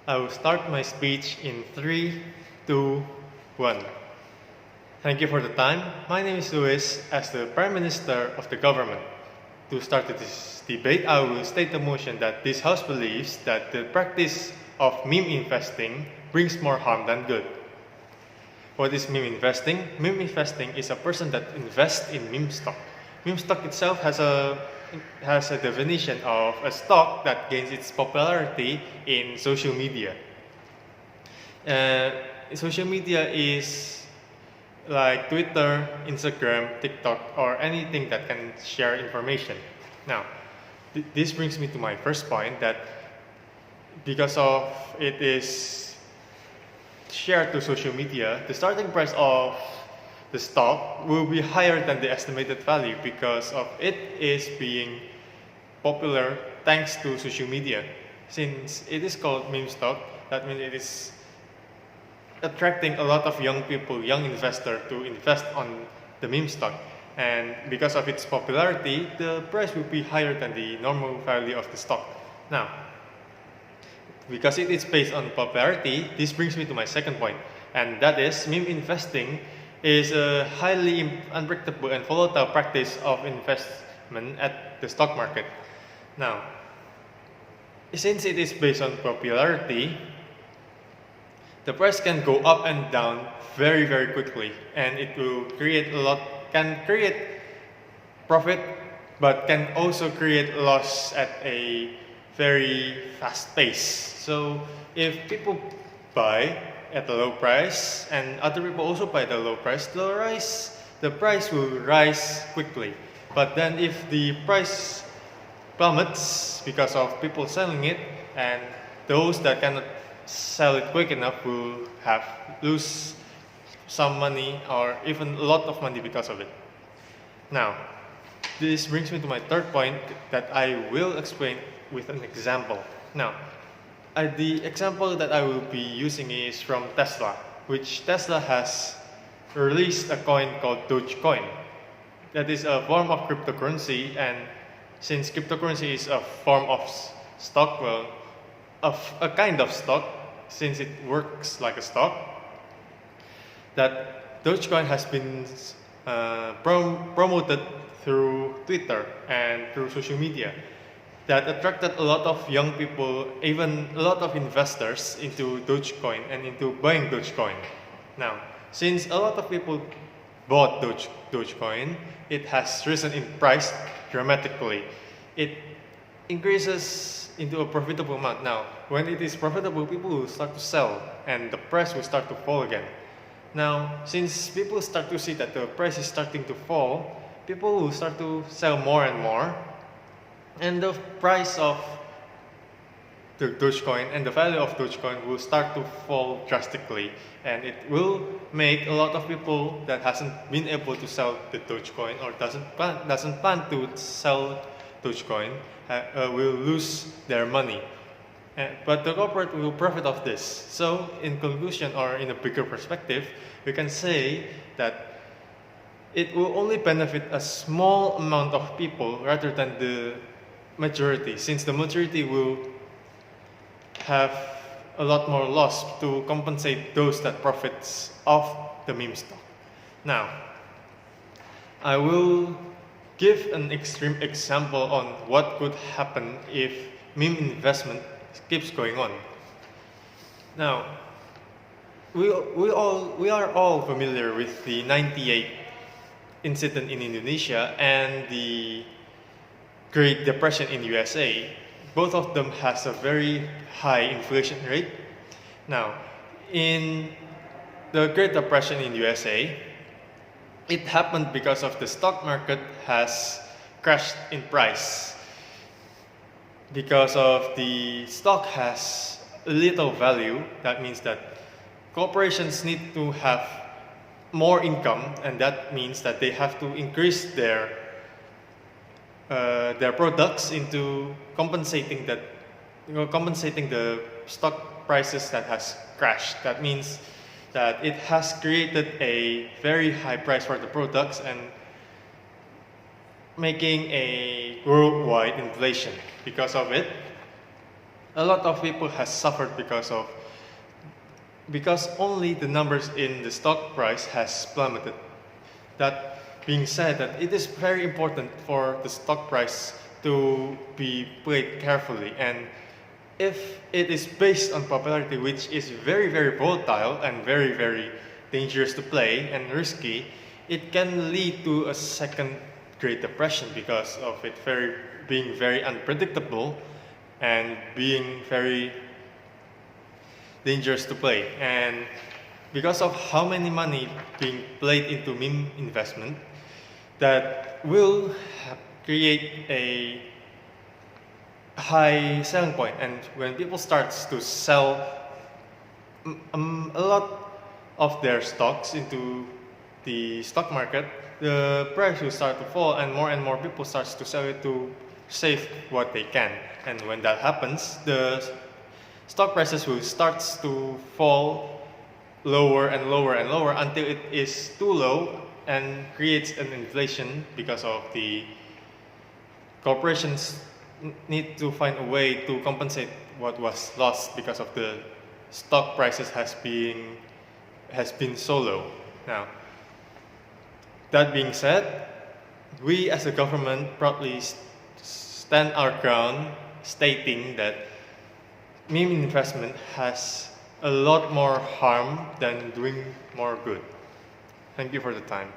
I will start my speech in 3, 2, 1. Thank you for the time. My name is Luis, as the Prime Minister of the government. To start this debate, I will state the motion that this House believes that the practice of meme investing brings more harm than good. What is meme investing? Meme investing is a person that invests in meme stock. Meme stock itself has a definition of a stock that gains its popularity in social media. Social media is like Twitter, Instagram, TikTok, or anything that can share information. Now, this brings me to my first point, that because of it is shared to social media, the starting price of the stock will be higher than the estimated value because of it is being popular thanks to social media. Since it is called meme stock, that means it is attracting a lot of young people, young investors to invest on the meme stock. And because of its popularity, the price will be higher than the normal value of the stock. Now, because it is based on popularity, this brings me to my second point, and that is meme investing is a highly unpredictable and volatile practice of investment at the stock market. Now, since it is based on popularity, the price can go up and down very, very quickly, and it will can create profit, but can also create loss at a very fast pace. So if people buy at a low price and other people also buy at a low price, the price will rise quickly. But then if the price plummets because of people selling it, and those that cannot sell it quick enough will lose some money or even a lot of money because of it. Now, this brings me to my third point that I will explain with an example. Now, the example that I will be using is from Tesla, which Tesla has released a coin called Dogecoin. That is a form of cryptocurrency, and since cryptocurrency is a form of stock, of a kind of stock, since it works like a stock, that Dogecoin has been promoted through Twitter and through social media, that attracted a lot of young people, even a lot of investors into Dogecoin and into buying Dogecoin. Now, since a lot of people bought Dogecoin, it has risen in price dramatically. It increases into a profitable amount. Now, when it is profitable, people will start to sell and the price will start to fall again. Now, since people start to see that the price is starting to fall, people will start to sell more and more, and the price of the Dogecoin and the value of Dogecoin will start to fall drastically, and it will make a lot of people that hasn't been able to sell the Dogecoin or doesn't plan to sell Dogecoin will lose their money. But the corporate will profit of this. So, in conclusion, or in a bigger perspective, we can say that it will only benefit a small amount of people rather than the majority, since the majority will have a lot more loss to compensate those that profits off the meme stock. Now, I will give an extreme example on what could happen if meme investment keeps going on. Now, we are all familiar with the 98 incident in Indonesia and the Great Depression in USA. Both of them has a very high inflation rate. Now, in the Great Depression in USA, it happened because of the stock market has crashed in price. Because of the stock has little value, that means that corporations need to have more income, and that means that they have to increase their products into compensating the stock prices that has crashed. That means that it has created a very high price for the products and making a worldwide inflation. Because of it, a lot of people has suffered because only the numbers in the stock price has plummeted. That being said, that it is very important for the stock price to be played carefully, and if it is based on popularity, which is very very volatile and very very dangerous to play and risky, it can lead to a second Great Depression because of it being very unpredictable and being very dangerous to play. And because of how many money being played into meme investment, that will create a high selling point. And when people starts to sell a lot of their stocks into the stock market, the price will start to fall, and more people starts to sell it to save what they can. And when that happens, the stock prices will start to fall lower and lower and lower until it is too low and creates an inflation because of the corporations need to find a way to compensate what was lost because of the stock prices has been so low. Now, that being said, we as a government proudly stand our ground, stating that meme investment has a lot more harm than doing more good. Thank you for the time.